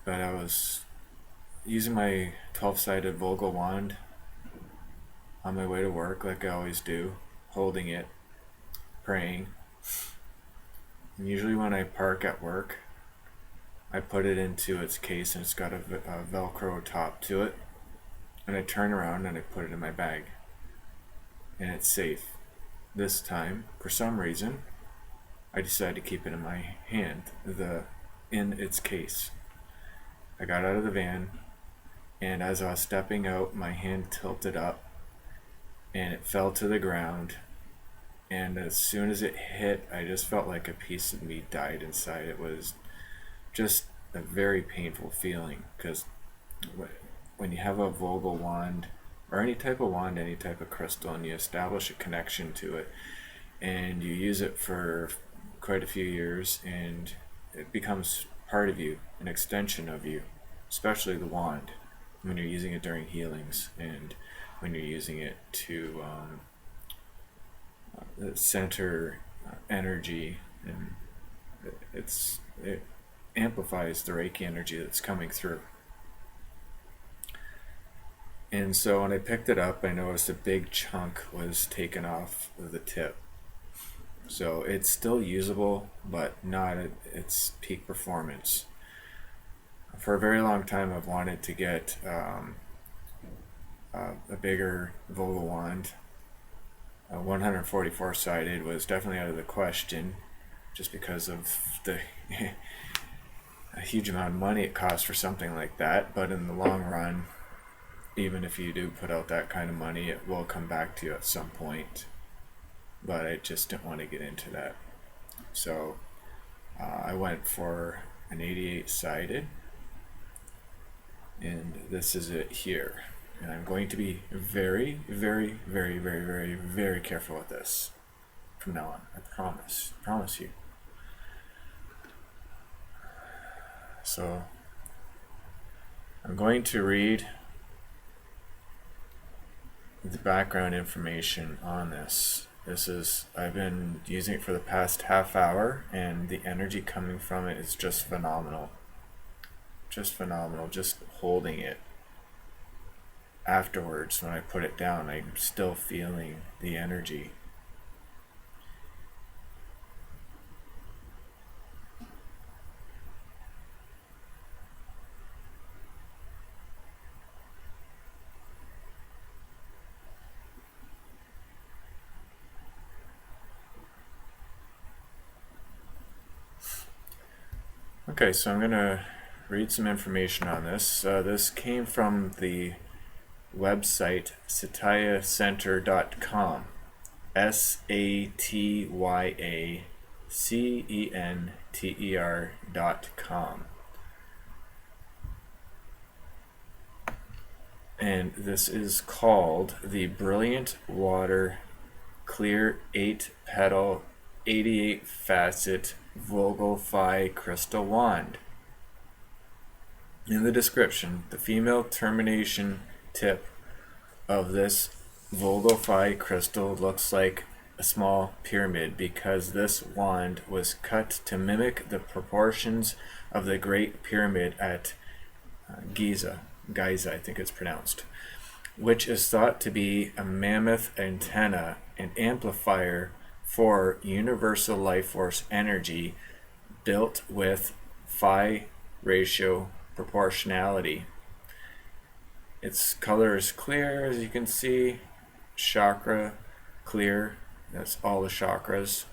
but I was using my 12-sided Vogel wand on my way to work, like I always do, holding it, praying. And usually when I park at work, I put it into its case and it's got a Velcro top to it. And I turn around and I put it in my bag. And it's safe. This time, for some reason, I decided to keep it in my hand, in its case. I got out of the van, and as I was stepping out, my hand tilted up, and it fell to the ground. And as soon as it hit, I just felt like a piece of me died inside. It was just a very painful feeling, because when you have a Vogel wand, or any type of wand, any type of crystal, and you establish a connection to it, and you use it for quite a few years, and it becomes part of you, an extension of you, especially the wand, when you're using it during healings, and when you're using it to center energy, and it amplifies the Reiki energy that's coming through. And so when I picked it up, I noticed a big chunk was taken off of the tip. So it's still usable, but not at its peak performance. For a very long time, I've wanted to get a bigger Vogel wand. 144 sided was definitely out of the question, just because of the a huge amount of money it costs for something like that. But in the long run, even if you do put out that kind of money, it will come back to you at some point. But I just didn't want to get into that. So I went for an 88 sided, and this is it here. And I'm going to be very, very, very, very, very, very careful with this from now on. I promise. I promise you. So I'm going to read the background information on this. I've been using it for the past half hour, and the energy coming from it is just phenomenal. Just phenomenal. Just holding it. Afterwards, when I put it down, I'm still feeling the energy. Okay, so I'm going to read some information on this. This came from the website satyacenter.com. SATYACENTER.com. And this is called the Brilliant Water Clear 8 Petal 88 Facet Vogel Phi Crystal Wand. In the description, the female termination tip of this Vogel Phi crystal looks like a small pyramid, because this wand was cut to mimic the proportions of the Great Pyramid at Giza, I think it's pronounced, which is thought to be a mammoth antenna and amplifier for universal life force energy built with phi ratio proportionality. Its color is clear, as you can see. Chakra clear. That's all the chakras.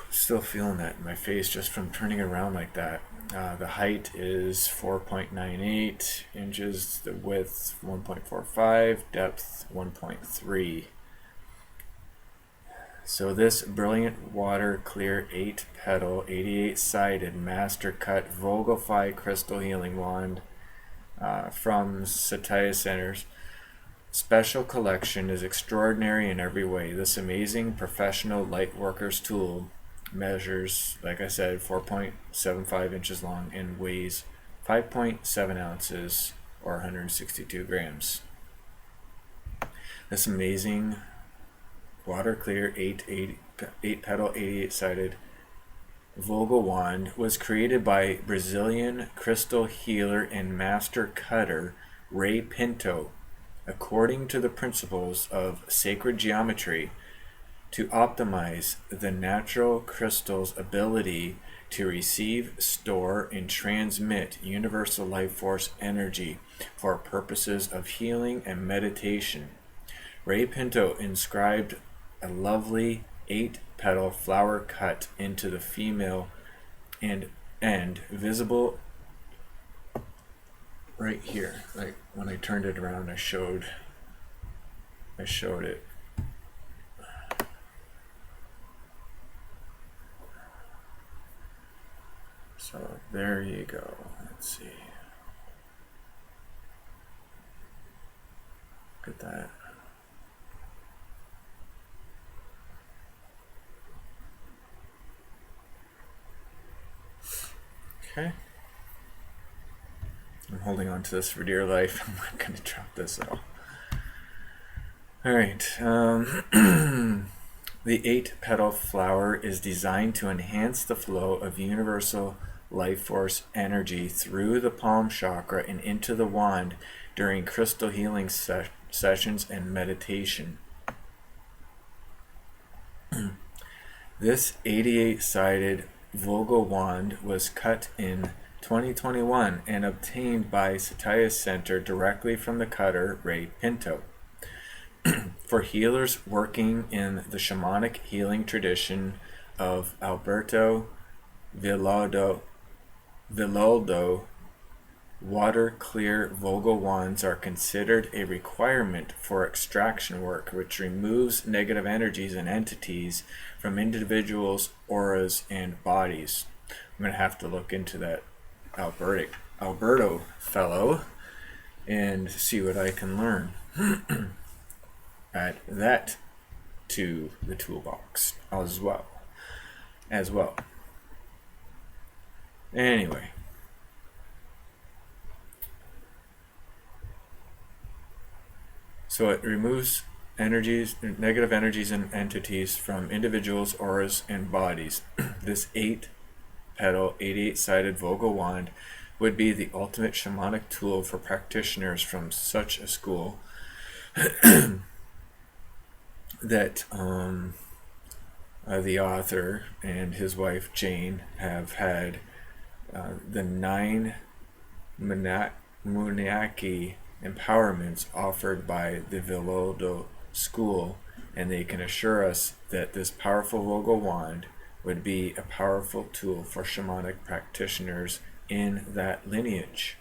Still feeling that in my face just from turning around like that. The height is 4.98 inches, the width 1.45, depth 1.3. So this Brilliant Water Clear 8 Petal 88 Sided Master Cut Vogel Phi Crystal Healing Wand from Satya Center's special collection is extraordinary in every way. This amazing professional light worker's tool measures, like I said, 4.75 inches long and weighs 5.7 ounces or 162 grams. This amazing water clear 8 petal 88 sided Vogel wand was created by Brazilian crystal healer and master cutter Ray Pinto, according to the principles of sacred geometry, to optimize the natural crystal's ability to receive, store, and transmit universal life force energy for purposes of healing and meditation. Ray Pinto inscribed a lovely 8-petal flower cut into the female end visible right here. Like when I turned it around, I showed it. So there you go. Let's see. Look at that. Okay. I'm holding on to this for dear life. I'm not going to drop this at all. Alright. The 8-petal flower is designed to enhance the flow of universal life force energy through the palm chakra and into the wand during crystal healing sessions and meditation. This 88-sided Vogel wand was cut in 2021 and obtained by Satya Center directly from the cutter Ray Pinto. For healers working in the shamanic healing tradition of Alberto Villoldo, water-clear Vogel wands are considered a requirement for extraction work, which removes negative energies and entities from individuals' auras and bodies. I'm going to have to look into that Alberto fellow and see what I can learn. Add that to the toolbox as well. Anyway. So it removes negative energies and entities from individuals, auras, and bodies. This 8-petal, 88-sided Vogel wand would be the ultimate shamanic tool for practitioners from such a school that the author and his wife Jane have had the 9 Muniaki empowerments offered by the Villoldo school, and they can assure us that this powerful Vogel wand would be a powerful tool for shamanic practitioners in that lineage.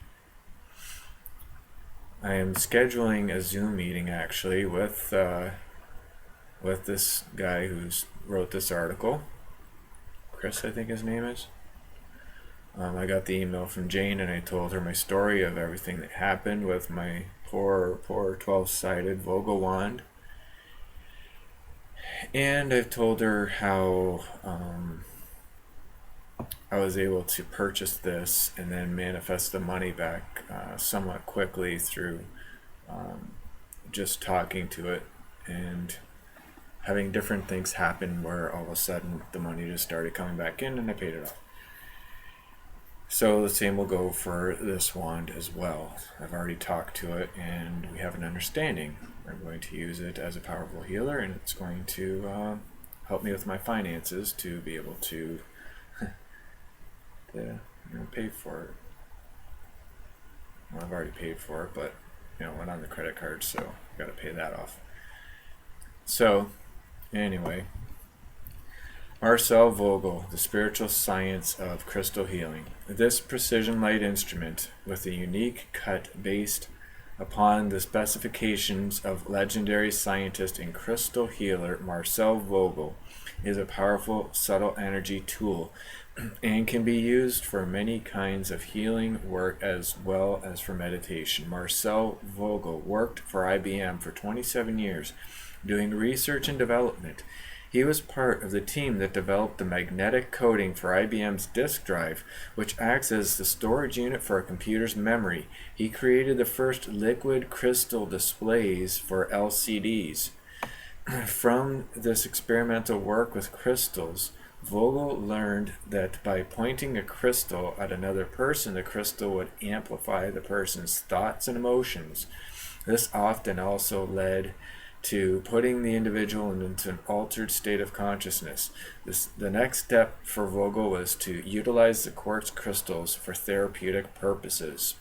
I am scheduling a Zoom meeting actually with this guy who's wrote this article. Chris, I think his name is. I got the email from Jane and I told her my story of everything that happened with my poor 12-sided Vogel wand. And I've told her how I was able to purchase this and then manifest the money back somewhat quickly through just talking to it and having different things happen where all of a sudden the money just started coming back in and I paid it off. So the same will go for this wand as well. I've already talked to it and we have an understanding. I'm going to use it as a powerful healer and it's going to help me with my finances to be able to pay for it. Well, I've already paid for it, but it went on the credit card, so I've got to pay that off. So anyway, Marcel Vogel, the spiritual science of crystal healing. This precision light instrument, with a unique cut based upon the specifications of legendary scientist and crystal healer Marcel Vogel, is a powerful, subtle energy tool and can be used for many kinds of healing work as well as for meditation. Marcel Vogel worked for IBM for 27 years doing research and development. He was part of the team that developed the magnetic coating for IBM's disk drive, which acts as the storage unit for a computer's memory. He created the first liquid crystal displays for LCDs. From this experimental work with crystals, Vogel learned that by pointing a crystal at another person, the crystal would amplify the person's thoughts and emotions. This often also led to putting the individual into an altered state of consciousness. The next step for Vogel was to utilize the quartz crystals for therapeutic purposes.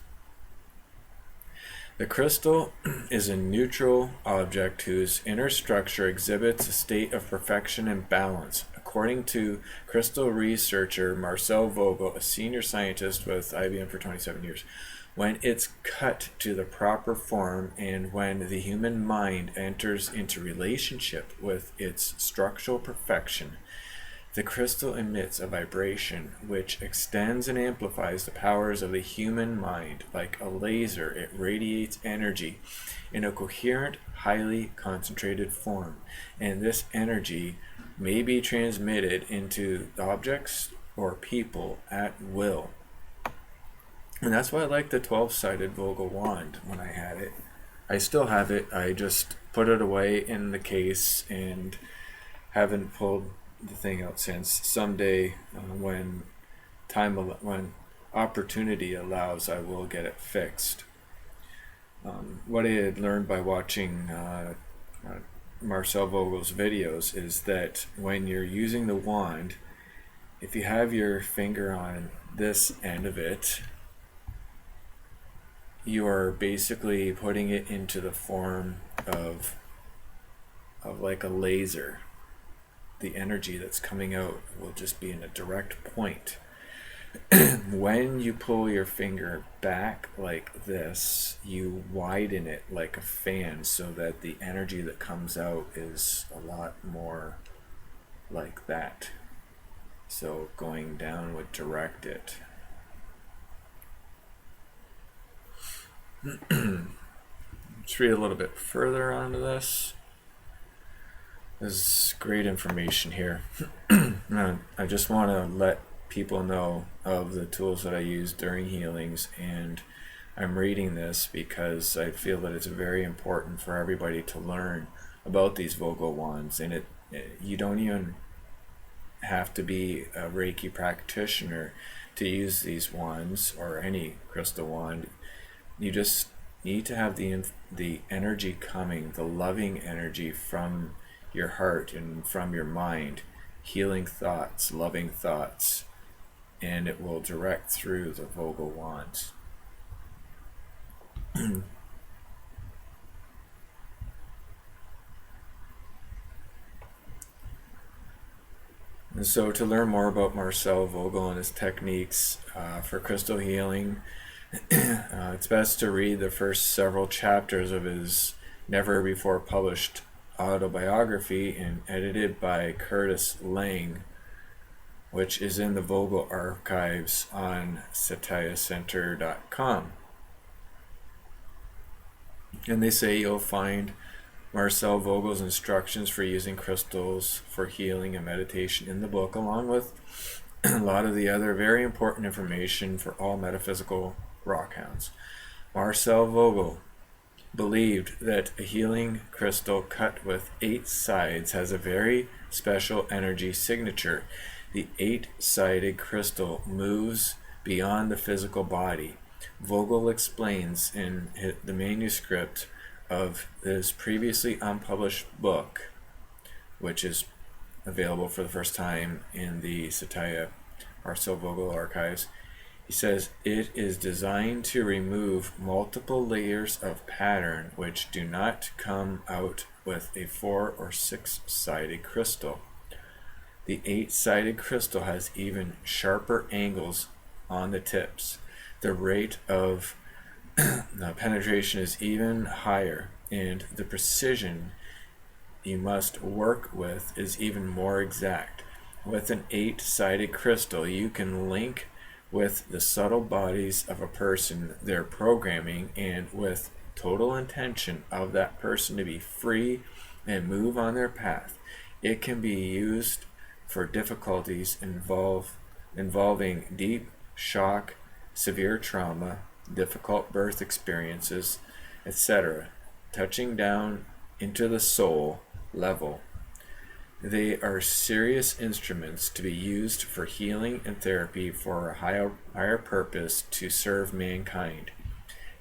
The crystal is a neutral object whose inner structure exhibits a state of perfection and balance. According to crystal researcher Marcel Vogel, a senior scientist with IBM for 27 years, when it's cut to the proper form and when the human mind enters into relationship with its structural perfection, the crystal emits a vibration which extends and amplifies the powers of the human mind. Like a laser, it radiates energy in a coherent, highly concentrated form, and this energy may be transmitted into objects or people at will. And that's why I like the 12-sided Vogel wand when I had it. I still have it. I just put it away in the case and haven't pulled the thing out since. Someday, when opportunity allows, I will get it fixed. What I had learned by watching Marcel Vogel's videos is that when you're using the wand, if you have your finger on this end of it, you are basically putting it into the form of like a laser. The energy that's coming out will just be in a direct point. When you pull your finger back like this, you widen it like a fan so that the energy that comes out is a lot more like that. So going down would direct it. Let's read a little bit further onto this. There's great information here. I just want to let people know of the tools that I use during healings, and I'm reading this because I feel that it's very important for everybody to learn about these Vogel wands. And you don't even have to be a Reiki practitioner to use these wands or any crystal wand. You just need to have the energy coming, the loving energy from your heart and from your mind, healing thoughts, loving thoughts, and it will direct through the Vogel wands. And so to learn more about Marcel Vogel and his techniques for crystal healing, it's best to read the first several chapters of his never before published autobiography and edited by Curtis Lang, which is in the Vogel archives on satiacenter.com. And they say you'll find Marcel Vogel's instructions for using crystals for healing and meditation in the book, along with a lot of the other very important information for all metaphysical rockhounds. Marcel Vogel believed that a healing crystal cut with 8 sides has a very special energy signature. The 8-sided crystal moves beyond the physical body. Vogel explains in the manuscript of his previously unpublished book, which is available for the first time in the Satya Marcel Vogel archives. He says, it is designed to remove multiple layers of pattern which do not come out with a 4 or 6-sided crystal. The 8-sided crystal has even sharper angles on the tips. The rate of penetration is even higher, and the precision you must work with is even more exact. With an 8-sided crystal, you can link with the subtle bodies of a person, their programming, and with total intention of that person to be free and move on their path. It can be used for difficulties involving deep shock, severe trauma, difficult birth experiences, etc., touching down into the soul level. They are serious instruments to be used for healing and therapy for a higher purpose to serve mankind.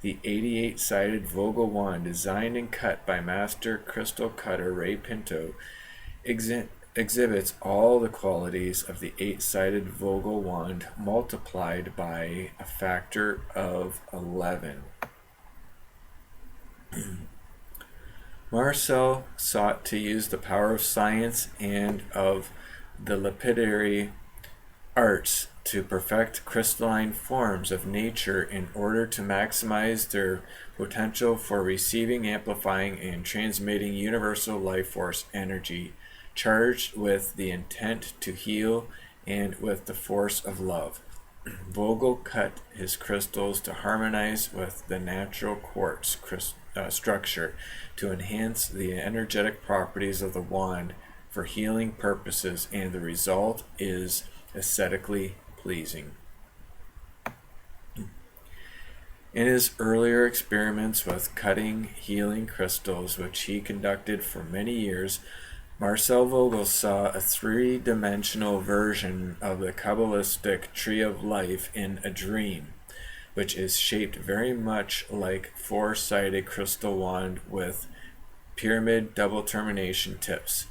The 88-sided Vogel wand, designed and cut by master crystal cutter Ray Pinto, exhibits all the qualities of the 8-sided Vogel wand multiplied by a factor of 11. Marcel sought to use the power of science and of the lapidary arts to perfect crystalline forms of nature in order to maximize their potential for receiving, amplifying, and transmitting universal life force energy, charged with the intent to heal and with the force of love. Vogel cut his crystals to harmonize with the natural quartz structure to enhance the energetic properties of the wand for healing purposes, and the result is aesthetically pleasing. In his earlier experiments with cutting healing crystals, which he conducted for many years, Marcel Vogel saw a three-dimensional version of the Kabbalistic tree of life in a dream, which is shaped very much like four-sided crystal wand with pyramid double termination tips.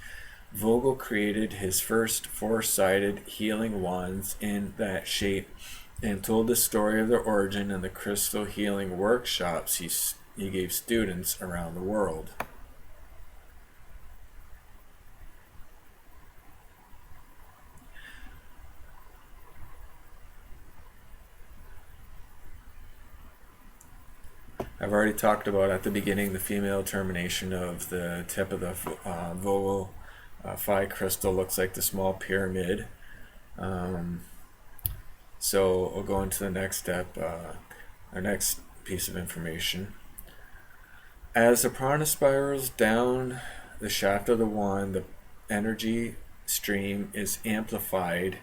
Vogel created his first four-sided healing wands in that shape and told the story of their origin in the crystal healing workshops he gave students around the world. I've already talked about at the beginning the female termination of the tip of the Vogel Phi crystal looks like the small pyramid. So we'll go into the next step, our next piece of information. As the prana spirals down the shaft of the wand, the energy stream is amplified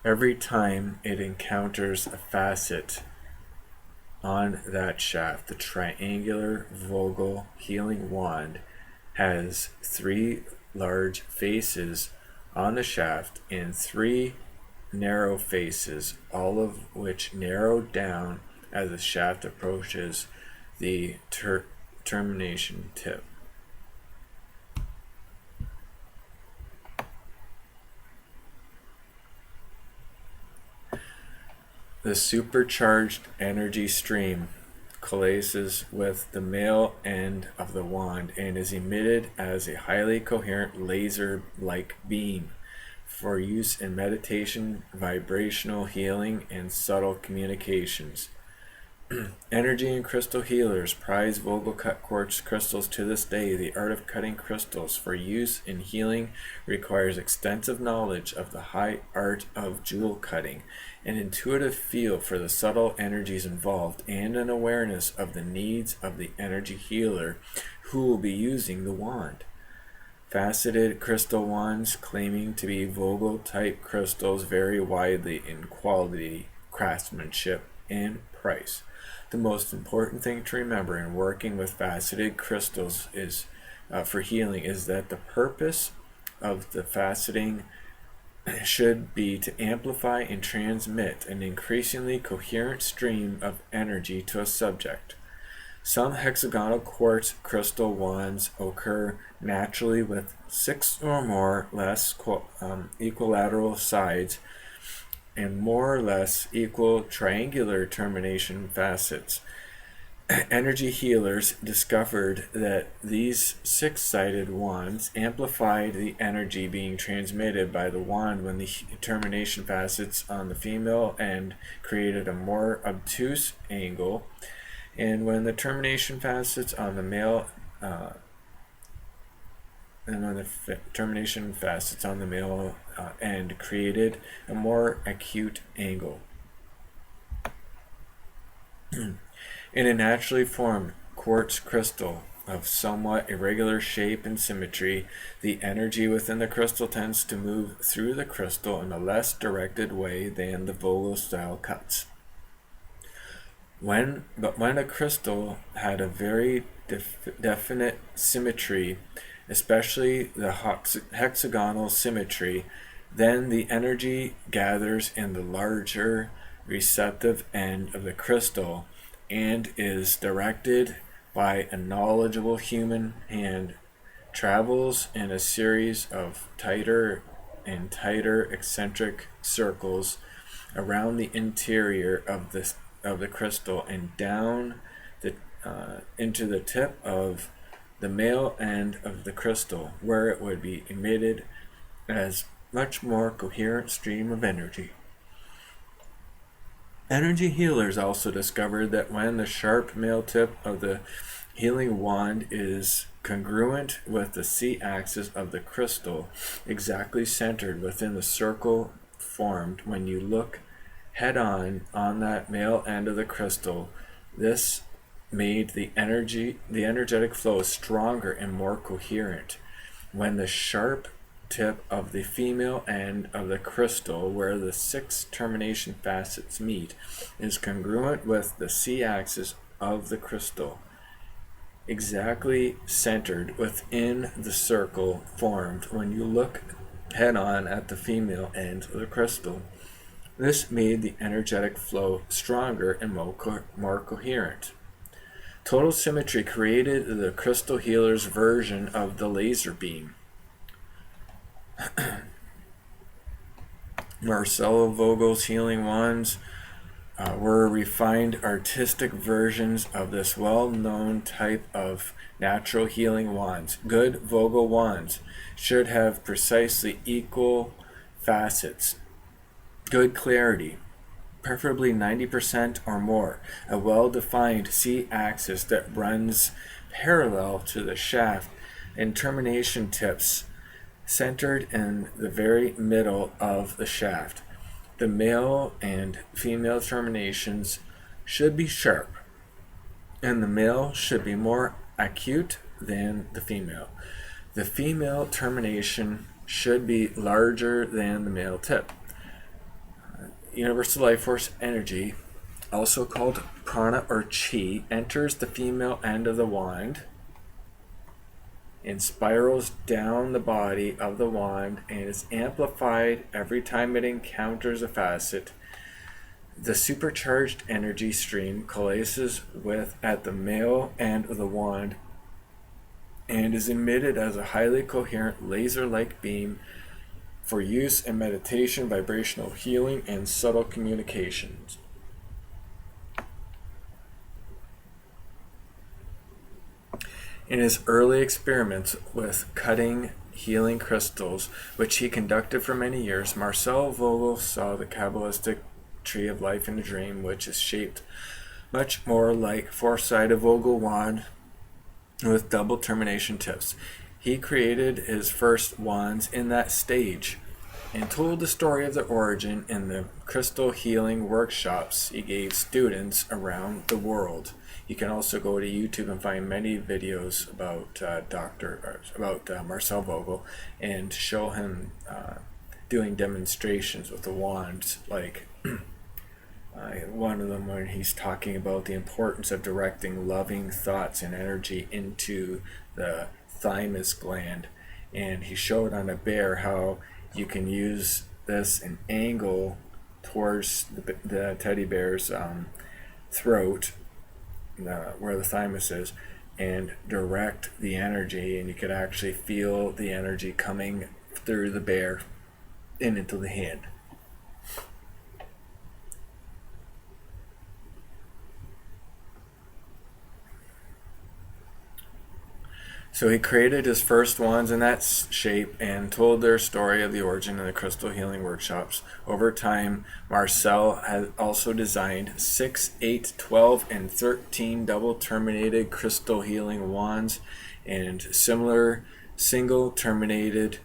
every time it encounters a facet on that shaft. The triangular Vogel healing wand has 3 large faces on the shaft and 3 narrow faces, all of which narrow down as the shaft approaches the termination tip. The supercharged energy stream coalesces with the male end of the wand and is emitted as a highly coherent laser-like beam for use in meditation, vibrational healing, and subtle communications. Energy and crystal healers prize Vogel cut quartz crystals to this day. The art of cutting crystals for use in healing requires extensive knowledge of the high art of jewel cutting, an intuitive feel for the subtle energies involved, and an awareness of the needs of the energy healer who will be using the wand. Faceted crystal wands claiming to be Vogel-type crystals vary widely in quality, craftsmanship, and price. The most important thing to remember in working with faceted crystals is for healing is that the purpose of the faceting should be to amplify and transmit an increasingly coherent stream of energy to a subject. Some hexagonal quartz crystal wands occur naturally with 6 or more less equilateral sides and more or less equal triangular termination facets. Energy healers discovered that these 6-sided wands amplified the energy being transmitted by the wand when the termination facets on the female end created a more obtuse angle, and when the termination facets on the male end created a more acute angle. In a naturally formed quartz crystal of somewhat irregular shape and symmetry, the energy within the crystal tends to move through the crystal in a less directed way than the Vogel-style cuts. When a crystal had a very definite symmetry especially the hexagonal symmetry. Then the energy gathers in the larger receptive end of the crystal and is directed by a knowledgeable human hand, travels in a series of tighter and tighter eccentric circles around the interior of the crystal and down the into the tip of the male end of the crystal, where it would be emitted as much more coherent stream of energy. Energy healers also discovered that when the sharp male tip of the healing wand is congruent with the C-axis of the crystal, exactly centered within the circle formed when you look head-on that male end of the crystal, this made the energetic flow stronger and more coherent. When the sharp tip of the female end of the crystal, where the 6 termination facets meet, is congruent with the C-axis of the crystal, exactly centered within the circle formed when you look head-on at the female end of the crystal. This made the energetic flow stronger and more coherent. Total symmetry created the crystal healer's version of the laser beam. Marcel Vogel's healing wands were refined artistic versions of this well-known type of natural healing wands. Good Vogel wands should have precisely equal facets, good clarity, preferably 90% or more, a well-defined C-axis that runs parallel to the shaft, and termination tips centered in the very middle of the shaft. The male and female terminations should be sharp, and the male should be more acute than the female. The female termination should be larger than the male tip. Universal life force energy, also called prana or chi, enters the female end of the wand and spirals down the body of the wand and is amplified every time it encounters a facet. The supercharged energy stream coalesces at the male end of the wand and is emitted as a highly coherent laser-like beam for use in meditation, vibrational healing, and subtle communications. In his early experiments with cutting healing crystals, which he conducted for many years, Marcel Vogel saw the Kabbalistic tree of life in a dream, which is shaped much more like four-sided Vogel wand with double termination tips. He created his first wands in that stage and told the story of the origin in the crystal healing workshops he gave students around the world. You can also go to YouTube and find many videos about Marcel Vogel and show him doing demonstrations with the wands, like one of them when he's talking about the importance of directing loving thoughts and energy into the thymus gland, and he showed on a bear how you can use this and angle towards the teddy bear's throat, where the thymus is, and direct the energy, and you could actually feel the energy coming through the bear and into the hand. So he created his first wands in that shape and told their story of the origin in the crystal healing workshops. Over time, Marcel has also designed 6, 8, 12, and 13 double terminated crystal healing wands and similar single terminated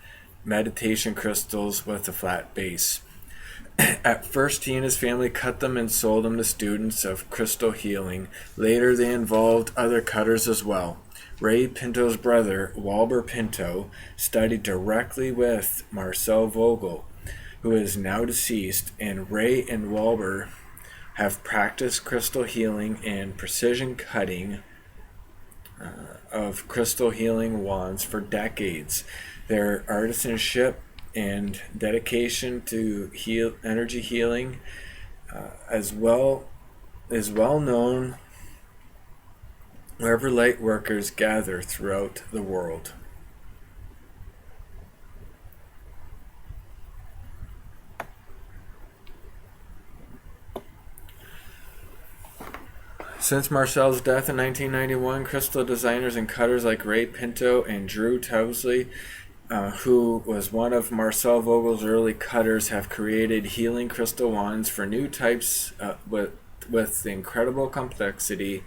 meditation crystals with a flat base. At first, he and his family cut them and sold them to students of crystal healing. Later, they involved other cutters as well. Ray Pinto's brother, Walber Pinto, studied directly with Marcel Vogel, who is now deceased, and Ray and Walber have practiced crystal healing and precision cutting of crystal healing wands for decades. Their artisanship and dedication to energy healing as well is well known wherever light workers gather throughout the world. Since Marcel's death in 1991, crystal designers and cutters like Ray Pinto and Drew Tousley, who was one of Marcel Vogel's early cutters, have created healing crystal wands for new types with incredible complexity,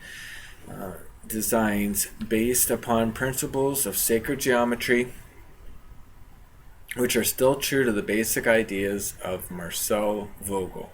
designs based upon principles of sacred geometry, which are still true to the basic ideas of Marcel Vogel.